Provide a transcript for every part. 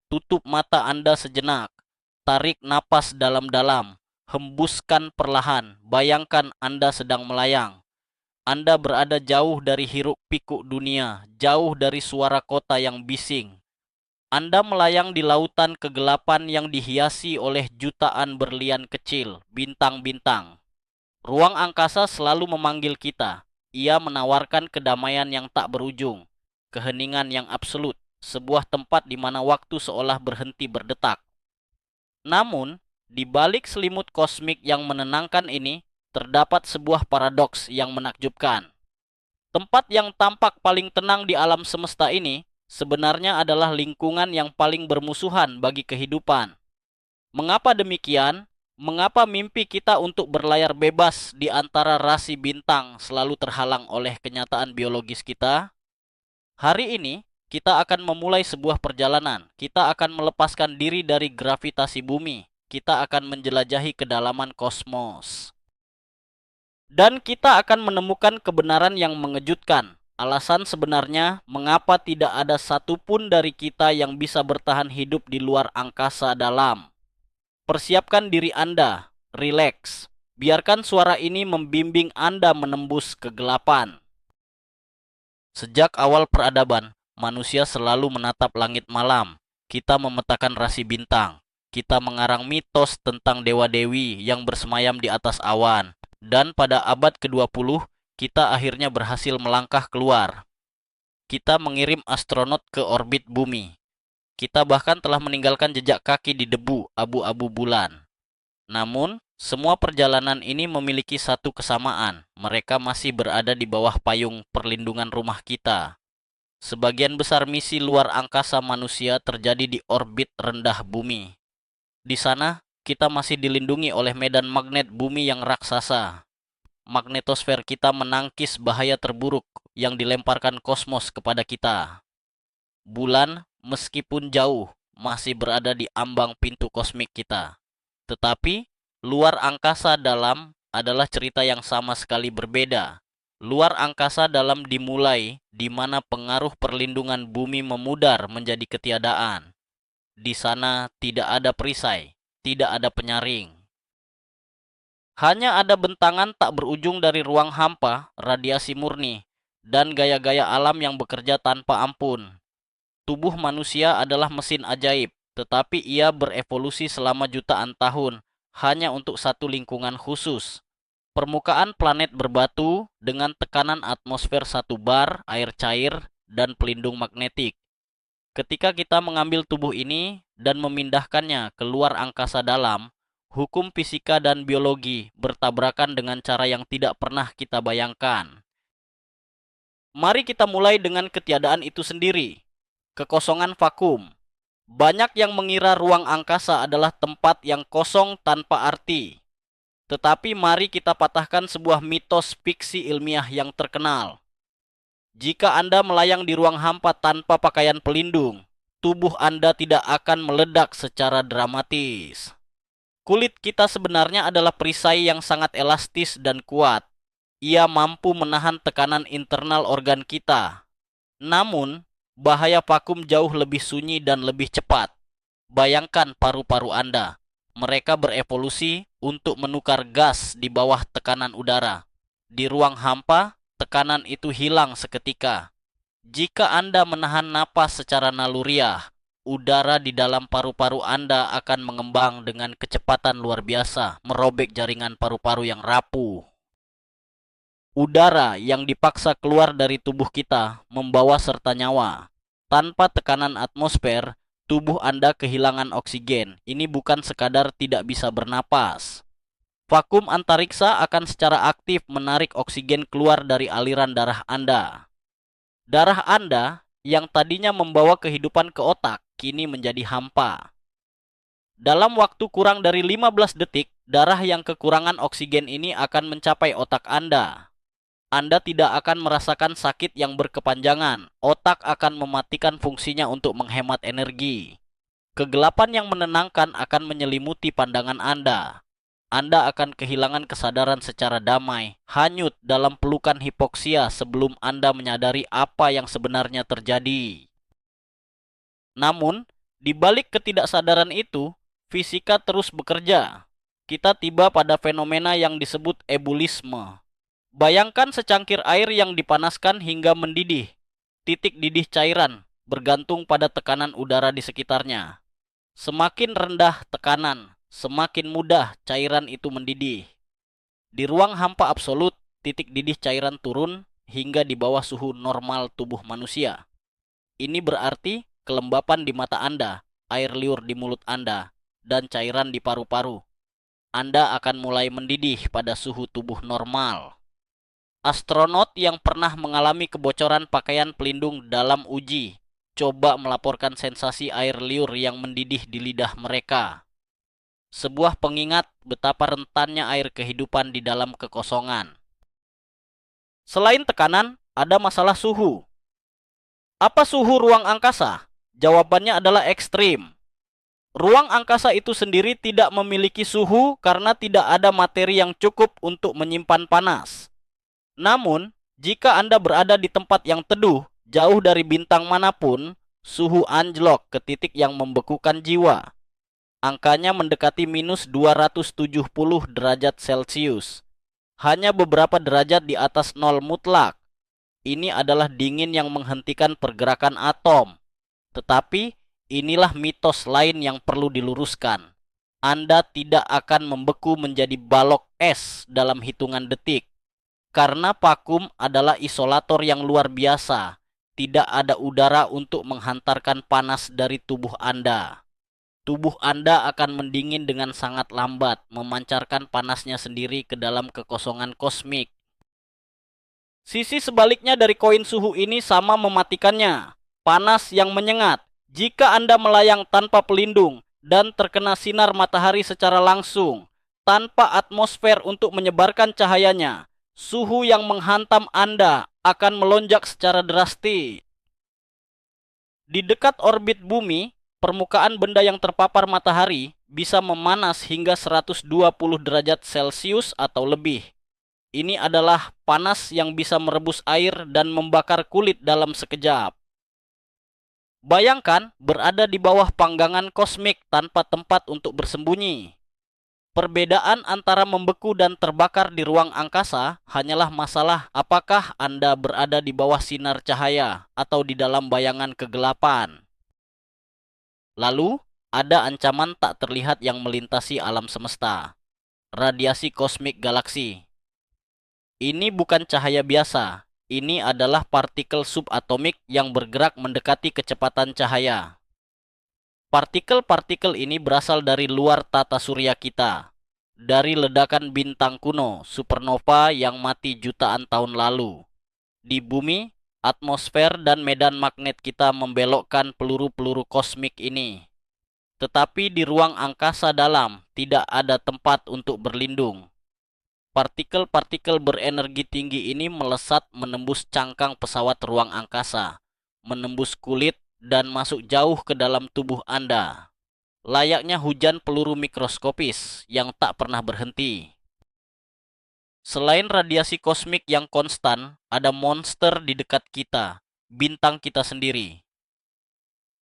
Tutup mata Anda sejenak. Tarik napas dalam-dalam. Hembuskan perlahan. Bayangkan Anda sedang melayang. Anda berada jauh dari hiruk-pikuk dunia, jauh dari suara kota yang bising. Anda melayang di lautan kegelapan yang dihiasi oleh jutaan berlian kecil, bintang-bintang. Ruang angkasa selalu memanggil kita. Ia menawarkan kedamaian yang tak berujung, keheningan yang absolut, sebuah tempat di mana waktu seolah berhenti berdetak. Namun, di balik selimut kosmik yang menenangkan ini, terdapat sebuah paradoks yang menakjubkan. Tempat yang tampak paling tenang di alam semesta ini sebenarnya adalah lingkungan yang paling bermusuhan bagi kehidupan. Mengapa demikian? Mengapa mimpi kita untuk berlayar bebas di antara rasi bintang selalu terhalang oleh kenyataan biologis kita? Hari ini, kita akan memulai sebuah perjalanan. Kita akan melepaskan diri dari gravitasi bumi. Kita akan menjelajahi kedalaman kosmos. Dan kita akan menemukan kebenaran yang mengejutkan. Alasan sebenarnya mengapa tidak ada satupun dari kita yang bisa bertahan hidup di luar angkasa dalam. Persiapkan diri Anda, rileks. Biarkan suara ini membimbing Anda menembus kegelapan. Sejak awal peradaban, manusia selalu menatap langit malam. Kita memetakan rasi bintang. Kita mengarang mitos tentang dewa-dewi yang bersemayam di atas awan. Dan pada abad ke-20, kita akhirnya berhasil melangkah keluar. Kita mengirim astronot ke orbit bumi. Kita bahkan telah meninggalkan jejak kaki di debu abu-abu bulan. Namun, semua perjalanan ini memiliki satu kesamaan. Mereka masih berada di bawah payung perlindungan rumah kita. Sebagian besar misi luar angkasa manusia terjadi di orbit rendah bumi. Di sana, kita masih dilindungi oleh medan magnet bumi yang raksasa. Magnetosfer kita menangkis bahaya terburuk yang dilemparkan kosmos kepada kita. Bulan, meskipun jauh, masih berada di ambang pintu kosmik kita. Tetapi, luar angkasa dalam adalah cerita yang sama sekali berbeda. Luar angkasa dalam dimulai di mana pengaruh perlindungan bumi memudar menjadi ketiadaan. Di sana tidak ada perisai, tidak ada penyaring. Hanya ada bentangan tak berujung dari ruang hampa, radiasi murni, dan gaya-gaya alam yang bekerja tanpa ampun. Tubuh manusia adalah mesin ajaib, tetapi ia berevolusi selama jutaan tahun, hanya untuk satu lingkungan khusus. Permukaan planet berbatu dengan tekanan atmosfer 1 bar, air cair, dan pelindung magnetik. Ketika kita mengambil tubuh ini dan memindahkannya ke luar angkasa dalam, hukum fisika dan biologi bertabrakan dengan cara yang tidak pernah kita bayangkan. Mari kita mulai dengan ketiadaan itu sendiri. Kekosongan vakum. Banyak yang mengira ruang angkasa adalah tempat yang kosong tanpa arti. Tetapi mari kita patahkan sebuah mitos fiksi ilmiah yang terkenal. Jika Anda melayang di ruang hampa tanpa pakaian pelindung, tubuh Anda tidak akan meledak secara dramatis. Kulit kita sebenarnya adalah perisai yang sangat elastis dan kuat. Ia mampu menahan tekanan internal organ kita. Namun, bahaya vakum jauh lebih sunyi dan lebih cepat. Bayangkan paru-paru Anda. Mereka berevolusi untuk menukar gas di bawah tekanan udara. Di ruang hampa, tekanan itu hilang seketika. Jika Anda menahan napas secara naluriah, udara di dalam paru-paru Anda akan mengembang dengan kecepatan luar biasa, merobek jaringan paru-paru yang rapuh. Udara yang dipaksa keluar dari tubuh kita membawa serta nyawa. Tanpa tekanan atmosfer, tubuh Anda kehilangan oksigen. Ini bukan sekadar tidak bisa bernapas. Vakum antariksa akan secara aktif menarik oksigen keluar dari aliran darah Anda. Darah Anda yang tadinya membawa kehidupan ke otak, kini menjadi hampa. Dalam waktu kurang dari 15 detik, darah yang kekurangan oksigen ini akan mencapai otak Anda. Anda tidak akan merasakan sakit yang berkepanjangan. Otak akan mematikan fungsinya untuk menghemat energi. Kegelapan yang menenangkan akan menyelimuti pandangan Anda. Anda akan kehilangan kesadaran secara damai, hanyut dalam pelukan hipoksia sebelum Anda menyadari apa yang sebenarnya terjadi. Namun, Di balik ketidaksadaran itu, fisika terus bekerja. Kita tiba pada fenomena yang disebut ebulisme. Bayangkan secangkir air yang dipanaskan hingga mendidih. Titik didih cairan bergantung pada tekanan udara di sekitarnya. Semakin rendah tekanan, semakin mudah cairan itu mendidih. Di ruang hampa absolut, titik didih cairan turun hingga di bawah suhu normal tubuh manusia. Ini berarti kelembapan di mata Anda, air liur di mulut Anda, dan cairan di paru-paru. Anda akan mulai mendidih pada suhu tubuh normal. Astronot yang pernah mengalami kebocoran pakaian pelindung dalam uji coba melaporkan sensasi air liur yang mendidih di lidah mereka. Sebuah pengingat betapa rentannya air kehidupan di dalam kekosongan. Selain tekanan, ada masalah suhu. Apa suhu ruang angkasa? Jawabannya adalah ekstrim. Ruang angkasa itu sendiri tidak memiliki suhu karena tidak ada materi yang cukup untuk menyimpan panas. Namun, jika Anda berada di tempat yang teduh, jauh dari bintang manapun, suhu anjlok ke titik yang membekukan jiwa. Angkanya mendekati minus 270 derajat Celcius. Hanya beberapa derajat di atas nol mutlak. Ini adalah dingin yang menghentikan pergerakan atom. Tetapi, inilah mitos lain yang perlu diluruskan. Anda tidak akan membeku menjadi balok es dalam hitungan detik. Karena vakum adalah isolator yang luar biasa. Tidak ada udara untuk menghantarkan panas dari tubuh Anda. Tubuh Anda akan mendingin dengan sangat lambat, memancarkan panasnya sendiri ke dalam kekosongan kosmik. Sisi sebaliknya dari koin suhu ini sama mematikannya. Panas yang menyengat. Jika Anda melayang tanpa pelindung dan terkena sinar matahari secara langsung, tanpa atmosfer untuk menyebarkan cahayanya, suhu yang menghantam Anda akan melonjak secara drastis. Di dekat orbit bumi, permukaan benda yang terpapar matahari bisa memanas hingga 120 derajat Celcius atau lebih. Ini adalah panas yang bisa merebus air dan membakar kulit dalam sekejap. Bayangkan berada di bawah panggangan kosmik tanpa tempat untuk bersembunyi. Perbedaan antara membeku dan terbakar di ruang angkasa hanyalah masalah apakah Anda berada di bawah sinar cahaya atau di dalam bayangan kegelapan. Lalu, ada ancaman tak terlihat yang melintasi alam semesta. Radiasi kosmik galaksi. Ini bukan cahaya biasa. Ini adalah partikel subatomik yang bergerak mendekati kecepatan cahaya. Partikel-partikel ini berasal dari luar tata surya kita. Dari ledakan bintang kuno, supernova yang mati jutaan tahun lalu. Di bumi, atmosfer dan medan magnet kita membelokkan peluru-peluru kosmik ini. Tetapi di ruang angkasa dalam tidak ada tempat untuk berlindung. Partikel-partikel berenergi tinggi ini melesat menembus cangkang pesawat ruang angkasa, menembus kulit dan masuk jauh ke dalam tubuh Anda. Layaknya hujan peluru mikroskopis yang tak pernah berhenti. Selain radiasi kosmik yang konstan, ada monster di dekat kita, bintang kita sendiri.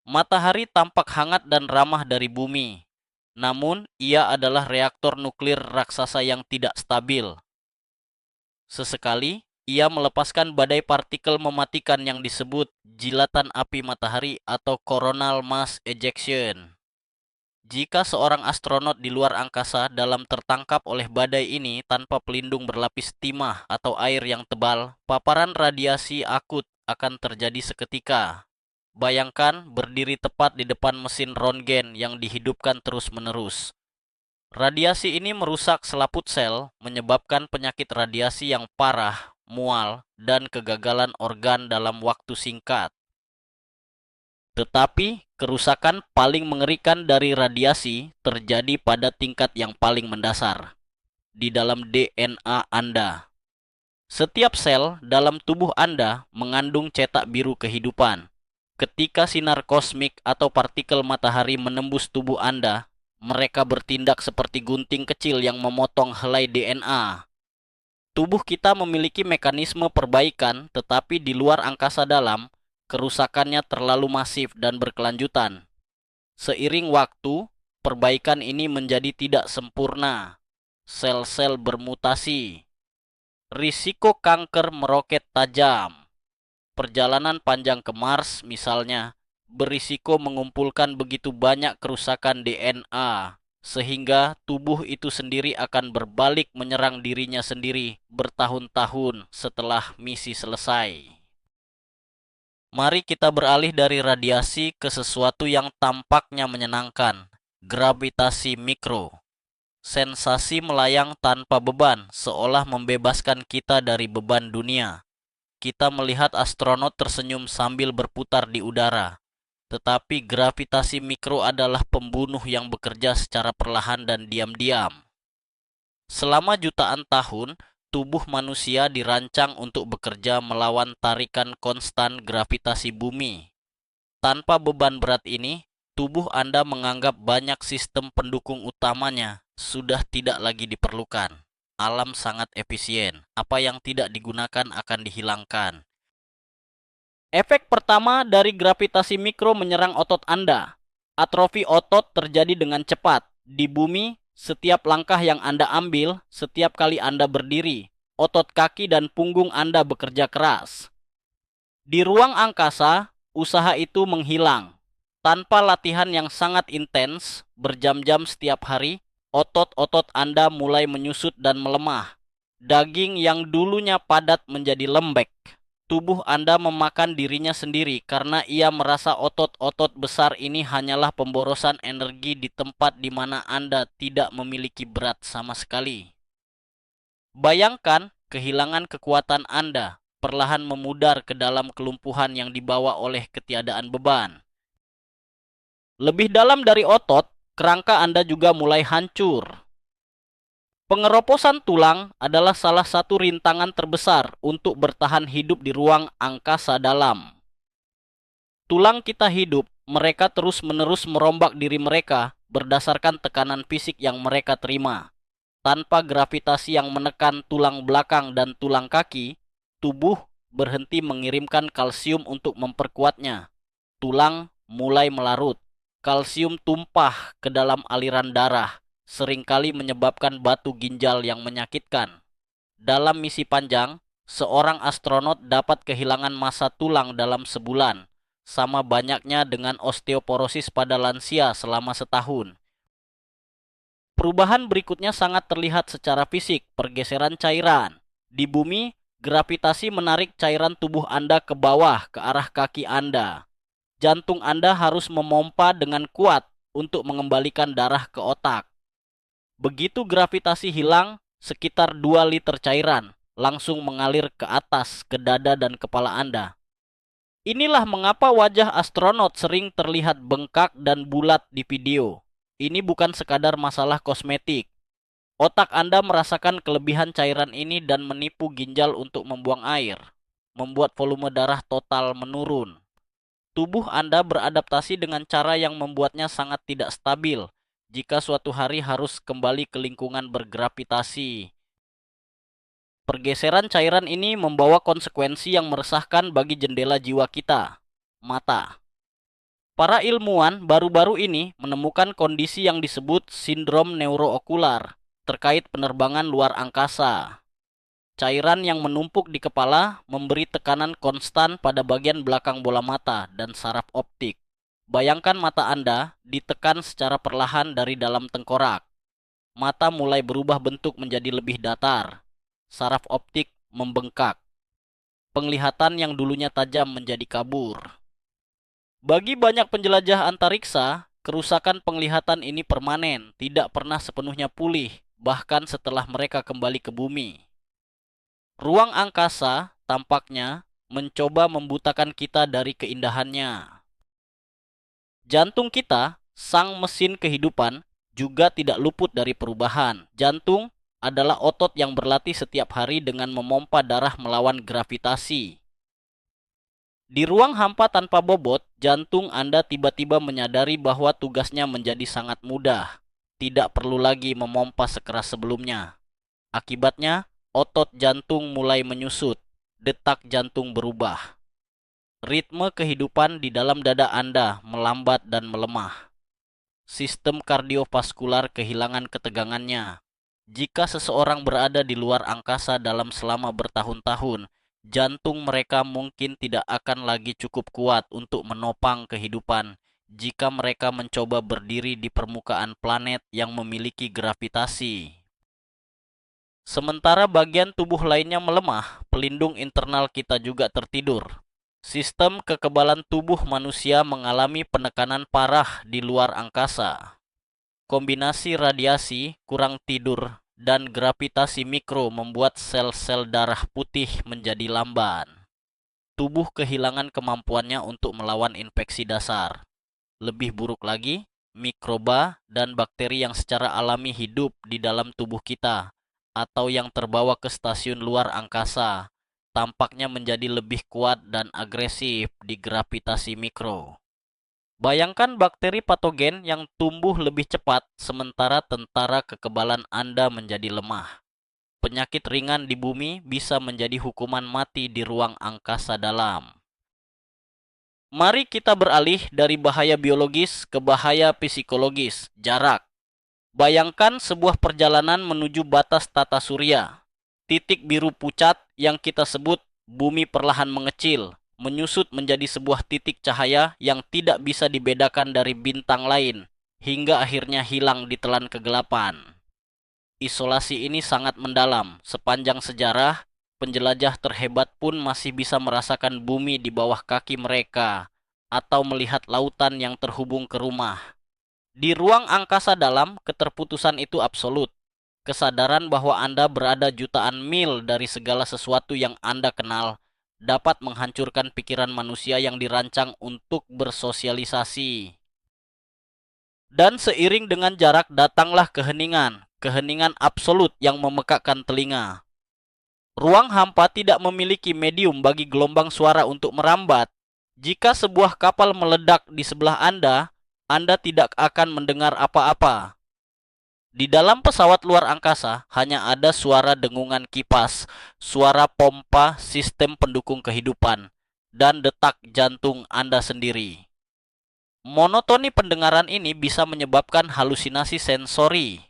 Matahari tampak hangat dan ramah dari bumi. Namun, ia adalah reaktor nuklir raksasa yang tidak stabil. Sesekali, ia melepaskan badai partikel mematikan yang disebut jilatan api matahari atau coronal mass ejection. Jika seorang astronot di luar angkasa dalam tertangkap oleh badai ini tanpa pelindung berlapis timah atau air yang tebal, paparan radiasi akut akan terjadi seketika. Bayangkan berdiri tepat di depan mesin röntgen yang dihidupkan terus-menerus. Radiasi ini merusak selaput sel, menyebabkan penyakit radiasi yang parah, mual, dan kegagalan organ dalam waktu singkat. Tetapi, kerusakan paling mengerikan dari radiasi terjadi pada tingkat yang paling mendasar, di dalam DNA Anda. Setiap sel dalam tubuh Anda mengandung cetak biru kehidupan. Ketika sinar kosmik atau partikel matahari menembus tubuh Anda, mereka bertindak seperti gunting kecil yang memotong helai DNA. Tubuh kita memiliki mekanisme perbaikan, tetapi di luar angkasa dalam, kerusakannya terlalu masif dan berkelanjutan. Seiring waktu, perbaikan ini menjadi tidak sempurna. Sel-sel bermutasi. Risiko kanker meroket tajam. Perjalanan panjang ke Mars misalnya berisiko mengumpulkan begitu banyak kerusakan DNA sehingga tubuh itu sendiri akan berbalik menyerang dirinya sendiri bertahun-tahun setelah misi selesai. Mari kita beralih dari radiasi ke sesuatu yang tampaknya menyenangkan, gravitasi mikro. Sensasi melayang tanpa beban seolah membebaskan kita dari beban dunia. Kita melihat astronot tersenyum sambil berputar di udara. Tetapi gravitasi mikro adalah pembunuh yang bekerja secara perlahan dan diam-diam. Selama jutaan tahun, tubuh manusia dirancang untuk bekerja melawan tarikan konstan gravitasi bumi. Tanpa beban berat ini, tubuh Anda menganggap banyak sistem pendukung utamanya sudah tidak lagi diperlukan. Alam sangat efisien. Apa yang tidak digunakan akan dihilangkan. Efek pertama dari gravitasi mikro menyerang otot Anda. Atrofi otot terjadi dengan cepat. Di bumi, setiap langkah yang Anda ambil, setiap kali Anda berdiri, otot kaki dan punggung Anda bekerja keras. Di ruang angkasa, usaha itu menghilang. Tanpa latihan yang sangat intens, berjam-jam setiap hari, otot-otot Anda mulai menyusut dan melemah. Daging yang dulunya padat menjadi lembek. Tubuh Anda memakan dirinya sendiri karena ia merasa otot-otot besar ini hanyalah pemborosan energi di tempat di mana Anda tidak memiliki berat sama sekali. Bayangkan kehilangan kekuatan Anda, perlahan memudar ke dalam kelumpuhan yang dibawa oleh ketiadaan beban. Lebih dalam dari otot, kerangka Anda juga mulai hancur. Pengeroposan tulang adalah salah satu rintangan terbesar untuk bertahan hidup di ruang angkasa dalam. Tulang kita hidup, mereka terus-menerus merombak diri mereka berdasarkan tekanan fisik yang mereka terima. Tanpa gravitasi yang menekan tulang belakang dan tulang kaki, tubuh berhenti mengirimkan kalsium untuk memperkuatnya. Tulang mulai melarut. Kalsium tumpah ke dalam aliran darah, seringkali menyebabkan batu ginjal yang menyakitkan. Dalam misi panjang, seorang astronot dapat kehilangan massa tulang dalam sebulan, sama banyaknya dengan osteoporosis pada lansia selama setahun. Perubahan berikutnya sangat terlihat secara fisik, pergeseran cairan. Di bumi, gravitasi menarik cairan tubuh Anda ke bawah ke arah kaki Anda. Jantung Anda harus memompa dengan kuat untuk mengembalikan darah ke otak. Begitu gravitasi hilang, sekitar 2 liter cairan langsung mengalir ke atas, ke dada dan kepala Anda. Inilah mengapa wajah astronot sering terlihat bengkak dan bulat di video. Ini bukan sekadar masalah kosmetik. Otak Anda merasakan kelebihan cairan ini dan menipu ginjal untuk membuang air, membuat volume darah total menurun. Tubuh Anda beradaptasi dengan cara yang membuatnya sangat tidak stabil jika suatu hari harus kembali ke lingkungan bergravitasi. Pergeseran cairan ini membawa konsekuensi yang meresahkan bagi jendela jiwa kita, mata. Para ilmuwan baru-baru ini menemukan kondisi yang disebut sindrom neurookular terkait penerbangan luar angkasa. Cairan yang menumpuk di kepala memberi tekanan konstan pada bagian belakang bola mata dan saraf optik. Bayangkan mata Anda ditekan secara perlahan dari dalam tengkorak. Mata mulai berubah bentuk menjadi lebih datar. Saraf optik membengkak. Penglihatan yang dulunya tajam menjadi kabur. Bagi banyak penjelajah antariksa, kerusakan penglihatan ini permanen, tidak pernah sepenuhnya pulih, bahkan setelah mereka kembali ke bumi. Ruang angkasa tampaknya mencoba membutakan kita dari keindahannya. Jantung kita, sang mesin kehidupan, juga tidak luput dari perubahan. Jantung adalah otot yang berlatih setiap hari dengan memompa darah melawan gravitasi. Di ruang hampa tanpa bobot, jantung Anda tiba-tiba menyadari bahwa tugasnya menjadi sangat mudah. Tidak perlu lagi memompa sekeras sebelumnya. Akibatnya, otot jantung mulai menyusut, detak jantung berubah. Ritme kehidupan di dalam dada Anda melambat dan melemah. sistem kardiovaskular kehilangan ketegangannya. Jika seseorang berada di luar angkasa dalam selama bertahun-tahun, jantung mereka mungkin tidak akan lagi cukup kuat untuk menopang kehidupan jika mereka mencoba berdiri di permukaan planet yang memiliki gravitasi. Sementara bagian tubuh lainnya melemah, pelindung internal kita juga tertidur. Sistem kekebalan tubuh manusia mengalami penekanan parah di luar angkasa. Kombinasi radiasi, kurang tidur, dan gravitasi mikro membuat sel-sel darah putih menjadi lamban. Tubuh kehilangan kemampuannya untuk melawan infeksi dasar. Lebih buruk lagi, mikroba dan bakteri yang secara alami hidup di dalam tubuh kita atau yang terbawa ke stasiun luar angkasa tampaknya menjadi lebih kuat dan agresif di gravitasi mikro. Bayangkan bakteri patogen yang tumbuh lebih cepat sementara tentara kekebalan Anda menjadi lemah. Penyakit ringan di bumi bisa menjadi hukuman mati di ruang angkasa dalam. Mari kita beralih dari bahaya biologis ke bahaya psikologis, jarak. Bayangkan sebuah perjalanan menuju batas tata surya. Titik biru pucat yang kita sebut bumi perlahan mengecil, menyusut menjadi sebuah titik cahaya yang tidak bisa dibedakan dari bintang lain, hingga akhirnya hilang di telan kegelapan. Isolasi ini sangat mendalam. Sepanjang sejarah, penjelajah terhebat pun masih bisa merasakan bumi di bawah kaki mereka, atau melihat lautan yang terhubung ke rumah. Di ruang angkasa dalam, keterputusan itu absolut. Kesadaran bahwa Anda berada jutaan mil dari segala sesuatu yang Anda kenal dapat menghancurkan pikiran manusia yang dirancang untuk bersosialisasi. Dan seiring dengan jarak datanglah keheningan, keheningan absolut yang memekakkan telinga. Ruang hampa tidak memiliki medium bagi gelombang suara untuk merambat. Jika sebuah kapal meledak di sebelah Anda tidak akan mendengar apa-apa. Di dalam pesawat luar angkasa hanya ada suara dengungan kipas, suara pompa sistem pendukung kehidupan, dan detak jantung Anda sendiri. Monotoni pendengaran ini bisa menyebabkan halusinasi sensori.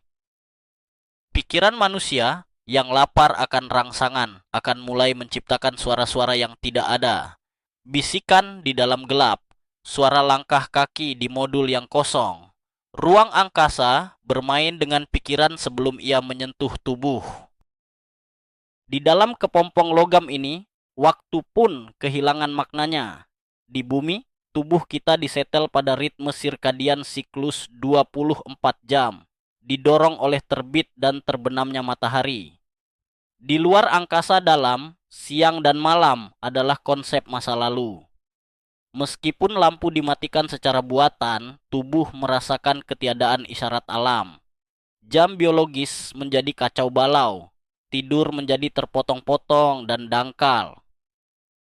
Pikiran manusia yang lapar akan rangsangan akan mulai menciptakan suara-suara yang tidak ada. Bisikan di dalam gelap, suara langkah kaki di modul yang kosong. Ruang angkasa bermain dengan pikiran sebelum ia menyentuh tubuh. Di dalam kepompong logam ini, waktu pun kehilangan maknanya. Di bumi, tubuh kita disetel pada ritme sirkadian siklus 24 jam, didorong oleh terbit dan terbenamnya matahari. Di luar angkasa dalam, siang dan malam adalah konsep masa lalu. Meskipun lampu dimatikan secara buatan, tubuh merasakan ketiadaan isyarat alam. Jam biologis menjadi kacau balau, tidur menjadi terpotong-potong dan dangkal.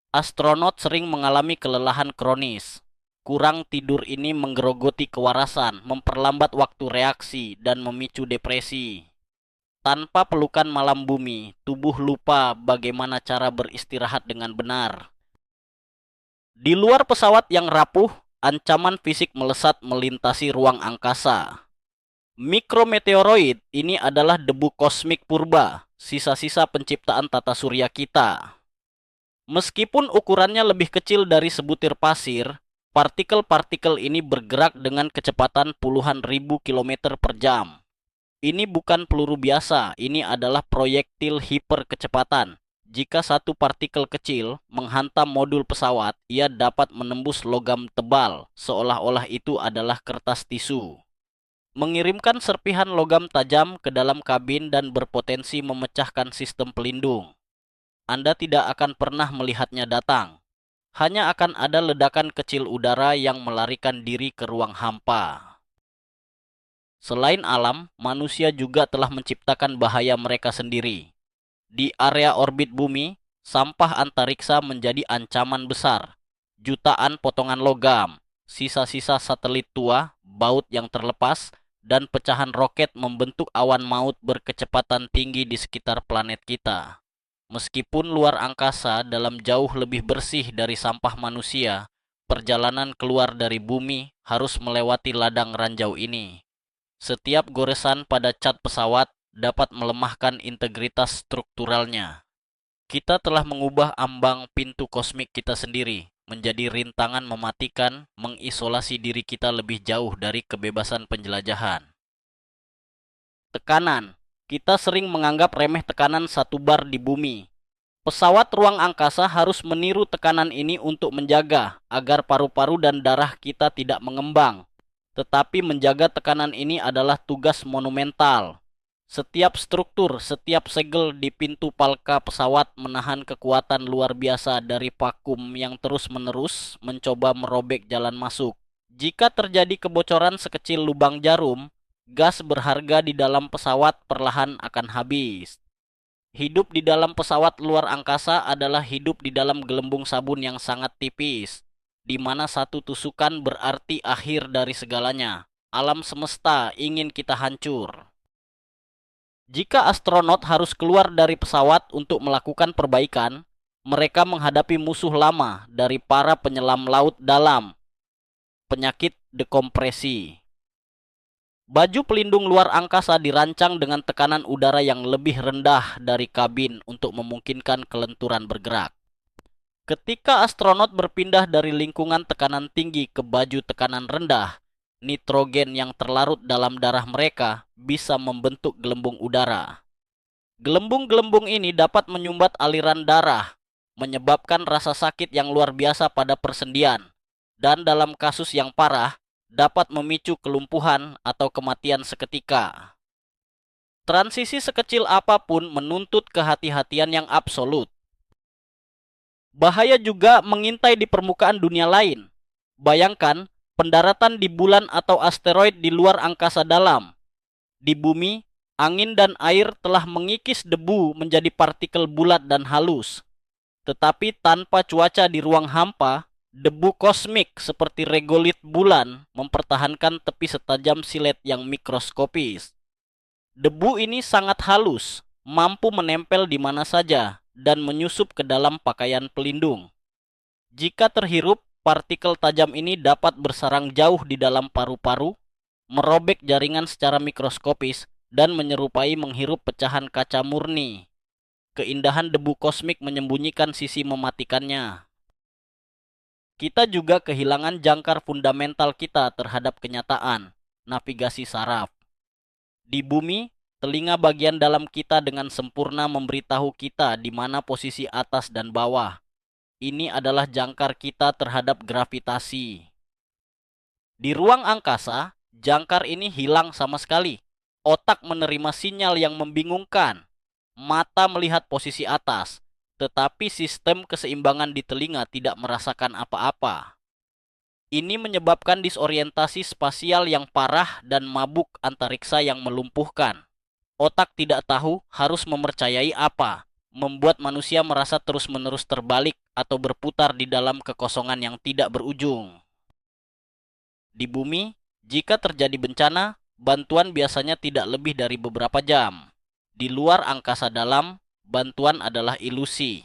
Astronot sering mengalami kelelahan kronis. Kurang tidur ini menggerogoti kewarasan, memperlambat waktu reaksi, dan memicu depresi. Tanpa pelukan malam bumi, tubuh lupa bagaimana cara beristirahat dengan benar. Di luar pesawat yang rapuh, ancaman fisik melesat melintasi ruang angkasa. Mikrometeoroid ini adalah debu kosmik purba, sisa-sisa penciptaan tata surya kita. Meskipun ukurannya lebih kecil dari sebutir pasir, partikel-partikel ini bergerak dengan kecepatan puluhan ribu kilometer per jam. Ini bukan peluru biasa, ini adalah proyektil hiperkecepatan. Jika satu partikel kecil menghantam modul pesawat, ia dapat menembus logam tebal, seolah-olah itu adalah kertas tisu. Mengirimkan serpihan logam tajam ke dalam kabin dan berpotensi memecahkan sistem pelindung. Anda tidak akan pernah melihatnya datang. Hanya akan ada ledakan kecil udara yang melarikan diri ke ruang hampa. Selain alam, manusia juga telah menciptakan bahaya mereka sendiri. Di area orbit bumi, sampah antariksa menjadi ancaman besar. Jutaan potongan logam, sisa-sisa satelit tua, baut yang terlepas, dan pecahan roket membentuk awan maut berkecepatan tinggi di sekitar planet kita. Meskipun luar angkasa dalam jauh lebih bersih dari sampah manusia, perjalanan keluar dari bumi harus melewati ladang ranjau ini. Setiap goresan pada cat pesawat dapat melemahkan integritas strukturalnya. Kita telah mengubah ambang pintu kosmik kita sendiri menjadi rintangan mematikan, mengisolasi diri kita lebih jauh dari kebebasan penjelajahan. Tekanan. Kita sering menganggap remeh tekanan 1 bar di bumi. Pesawat ruang angkasa harus meniru tekanan ini untuk menjaga agar paru-paru dan darah kita tidak mengembang. Tetapi menjaga tekanan ini adalah tugas monumental. Setiap struktur, setiap segel di pintu palka pesawat menahan kekuatan luar biasa dari vakum yang terus-menerus mencoba merobek jalan masuk. Jika terjadi kebocoran sekecil lubang jarum, gas berharga di dalam pesawat perlahan akan habis. Hidup di dalam pesawat luar angkasa adalah hidup di dalam gelembung sabun yang sangat tipis, di mana satu tusukan berarti akhir dari segalanya. Alam semesta ingin kita hancur. Jika astronot harus keluar dari pesawat untuk melakukan perbaikan, mereka menghadapi musuh lama dari para penyelam laut dalam, penyakit dekompresi. Baju pelindung luar angkasa dirancang dengan tekanan udara yang lebih rendah dari kabin untuk memungkinkan kelenturan bergerak. Ketika astronot berpindah dari lingkungan tekanan tinggi ke baju tekanan rendah, nitrogen yang terlarut dalam darah mereka bisa membentuk gelembung udara. Gelembung-gelembung ini dapat menyumbat aliran darah, menyebabkan rasa sakit yang luar biasa pada persendian, dan dalam kasus yang parah, dapat memicu kelumpuhan atau kematian seketika. Transisi sekecil apapun menuntut kehati-hatian yang absolut. Bahaya juga mengintai di permukaan dunia lain. Bayangkan pendaratan di bulan atau asteroid di luar angkasa dalam. Di bumi, angin dan air telah mengikis debu menjadi partikel bulat dan halus. Tetapi tanpa cuaca di ruang hampa, debu kosmik seperti regolit bulan mempertahankan tepi setajam silet yang mikroskopis. Debu ini sangat halus, mampu menempel di mana saja, dan menyusup ke dalam pakaian pelindung. Jika terhirup, partikel tajam ini dapat bersarang jauh di dalam paru-paru, merobek jaringan secara mikroskopis, dan menyerupai menghirup pecahan kaca murni. Keindahan debu kosmik menyembunyikan sisi mematikannya. Kita juga kehilangan jangkar fundamental kita terhadap kenyataan, navigasi saraf. Di bumi, telinga bagian dalam kita dengan sempurna memberitahu kita di mana posisi atas dan bawah. Ini adalah jangkar kita terhadap gravitasi. Di ruang angkasa, jangkar ini hilang sama sekali. Otak menerima sinyal yang membingungkan. Mata melihat posisi atas, tetapi sistem keseimbangan di telinga tidak merasakan apa-apa. Ini menyebabkan disorientasi spasial yang parah dan mabuk antariksa yang melumpuhkan. Otak tidak tahu harus mempercayai apa, membuat manusia merasa terus-menerus terbalik atau berputar di dalam kekosongan yang tidak berujung. Di bumi, jika terjadi bencana, bantuan biasanya tidak lebih dari beberapa jam. Di luar angkasa dalam, bantuan adalah ilusi.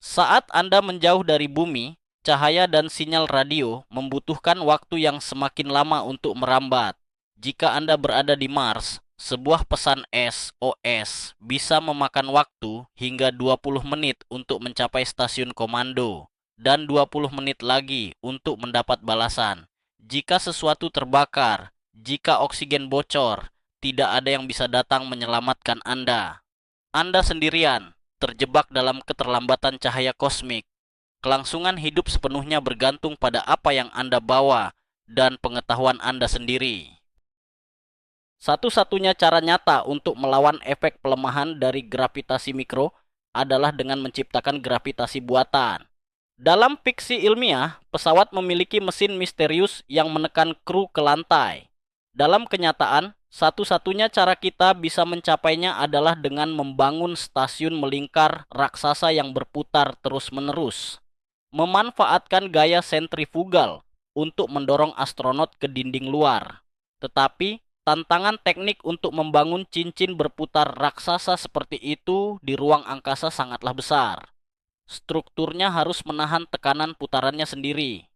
Saat Anda menjauh dari bumi, cahaya dan sinyal radio membutuhkan waktu yang semakin lama untuk merambat. Jika Anda berada di Mars, sebuah pesan SOS bisa memakan waktu hingga 20 menit untuk mencapai stasiun komando, dan 20 menit lagi untuk mendapat balasan. Jika sesuatu terbakar, jika oksigen bocor, tidak ada yang bisa datang menyelamatkan Anda. Anda sendirian, terjebak dalam keterlambatan cahaya kosmik. Kelangsungan hidup sepenuhnya bergantung pada apa yang Anda bawa dan pengetahuan Anda sendiri. Satu-satunya cara nyata untuk melawan efek pelemahan dari gravitasi mikro adalah dengan menciptakan gravitasi buatan. Dalam fiksi ilmiah, pesawat memiliki mesin misterius yang menekan kru ke lantai. Dalam kenyataan, satu-satunya cara kita bisa mencapainya adalah dengan membangun stasiun melingkar raksasa yang berputar terus-menerus. Memanfaatkan gaya sentrifugal untuk mendorong astronot ke dinding luar. Tetapi, tantangan teknik untuk membangun cincin berputar raksasa seperti itu di ruang angkasa sangatlah besar. strukturnya harus menahan tekanan putarannya sendiri.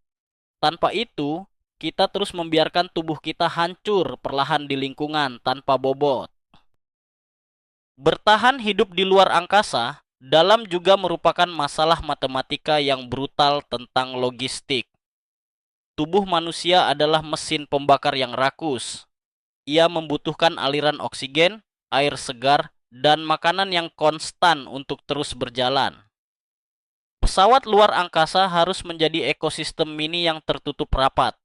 Tanpa itu, kita terus membiarkan tubuh kita hancur perlahan di lingkungan tanpa bobot. Bertahan hidup di luar angkasa dalam juga merupakan masalah matematika yang brutal tentang logistik. Tubuh manusia adalah mesin pembakar yang rakus. Ia membutuhkan aliran oksigen, air segar, dan makanan yang konstan untuk terus berjalan. Pesawat luar angkasa harus menjadi ekosistem mini yang tertutup rapat,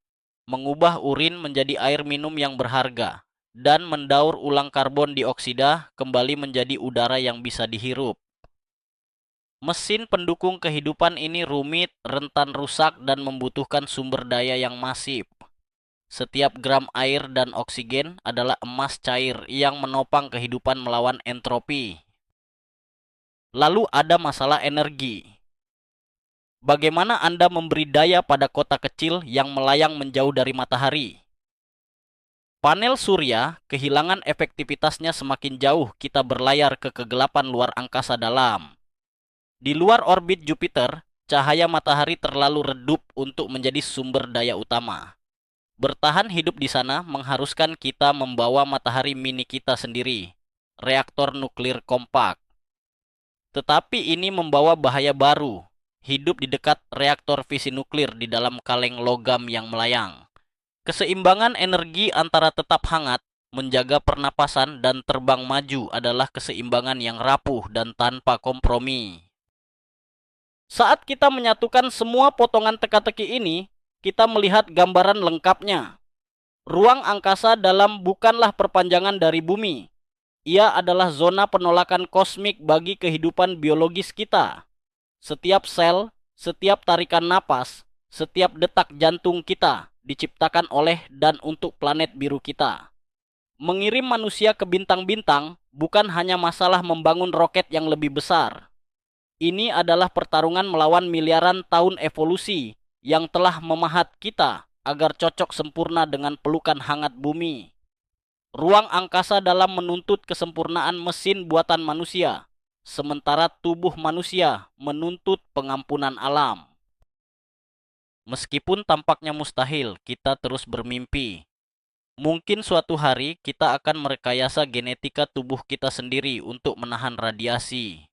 mengubah urin menjadi air minum yang berharga, dan mendaur ulang karbon dioksida kembali menjadi udara yang bisa dihirup. Mesin pendukung kehidupan ini rumit, rentan rusak, dan membutuhkan sumber daya yang masif. Setiap gram air dan oksigen adalah emas cair yang menopang kehidupan melawan entropi. Lalu ada masalah energi. Bagaimana Anda memberi daya pada kota kecil yang melayang menjauh dari matahari? Panel surya kehilangan efektivitasnya semakin jauh kita berlayar ke kegelapan luar angkasa dalam. Di luar orbit Jupiter, cahaya matahari terlalu redup untuk menjadi sumber daya utama. Bertahan hidup di sana mengharuskan kita membawa matahari mini kita sendiri, reaktor nuklir kompak. Tetapi ini membawa bahaya baru, hidup di dekat reaktor fisi nuklir di dalam kaleng logam yang melayang. Keseimbangan energi antara tetap hangat, menjaga pernapasan, dan terbang maju adalah keseimbangan yang rapuh dan tanpa kompromi. Saat kita menyatukan semua potongan teka-teki ini, kita melihat gambaran lengkapnya. Ruang angkasa dalam bukanlah perpanjangan dari bumi. Ia adalah zona penolakan kosmik bagi kehidupan biologis kita. Setiap sel, setiap tarikan napas, setiap detak jantung kita diciptakan oleh dan untuk planet biru kita. Mengirim manusia ke bintang-bintang bukan hanya masalah membangun roket yang lebih besar. Ini adalah pertarungan melawan miliaran tahun evolusi yang telah memahat kita agar cocok sempurna dengan pelukan hangat bumi. Ruang angkasa dalam menuntut kesempurnaan mesin buatan manusia, sementara tubuh manusia menuntut pengampunan alam. Meskipun tampaknya mustahil, kita terus bermimpi. Mungkin suatu hari kita akan merekayasa genetika tubuh kita sendiri untuk menahan radiasi.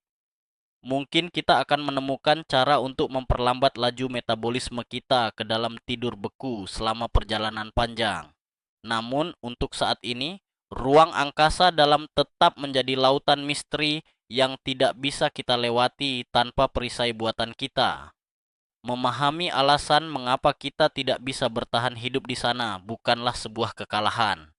Mungkin kita akan menemukan cara untuk memperlambat laju metabolisme kita ke dalam tidur beku selama perjalanan panjang. Namun, untuk saat ini, ruang angkasa dalam tetap menjadi lautan misteri yang tidak bisa kita lewati tanpa perisai buatan kita. Memahami alasan mengapa kita tidak bisa bertahan hidup di sana bukanlah sebuah kekalahan.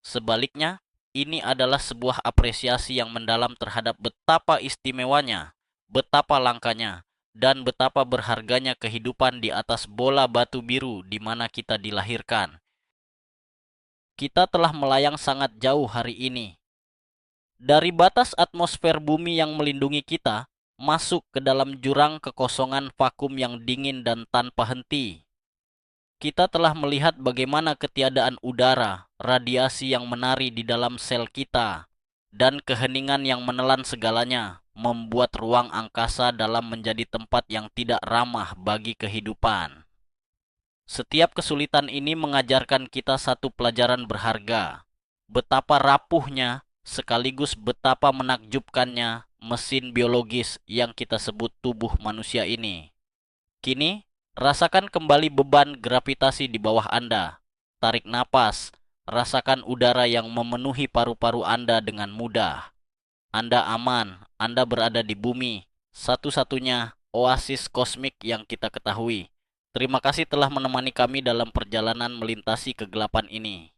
Sebaliknya, ini adalah sebuah apresiasi yang mendalam terhadap betapa istimewanya, betapa langkanya, dan betapa berharganya kehidupan di atas bola batu biru di mana kita dilahirkan. Kita telah melayang sangat jauh hari ini. Dari batas atmosfer bumi yang melindungi kita, masuk ke dalam jurang kekosongan vakum yang dingin dan tanpa henti. Kita telah melihat bagaimana ketiadaan udara, radiasi yang menari di dalam sel kita, dan keheningan yang menelan segalanya, membuat ruang angkasa dalam menjadi tempat yang tidak ramah bagi kehidupan. Setiap kesulitan ini mengajarkan kita satu pelajaran berharga, betapa rapuhnya sekaligus betapa menakjubkannya mesin biologis yang kita sebut tubuh manusia ini. Kini, rasakan kembali beban gravitasi di bawah Anda. Tarik napas, rasakan udara yang memenuhi paru-paru Anda dengan mudah. Anda aman, Anda berada di bumi, satu-satunya oasis kosmik yang kita ketahui. Terima kasih telah menemani kami dalam perjalanan melintasi kegelapan ini.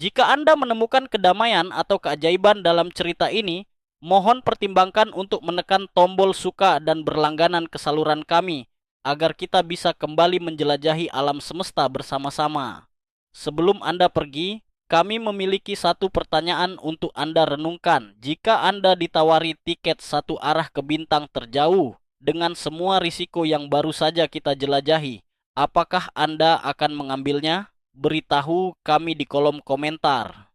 Jika Anda menemukan kedamaian atau keajaiban dalam cerita ini, mohon pertimbangkan untuk menekan tombol suka dan berlangganan ke saluran kami, agar kita bisa kembali menjelajahi alam semesta bersama-sama. Sebelum Anda pergi, kami memiliki satu pertanyaan untuk Anda renungkan. Jika Anda ditawari tiket satu arah ke bintang terjauh, dengan semua risiko yang baru saja kita jelajahi, apakah Anda akan mengambilnya? Beritahu kami di kolom komentar.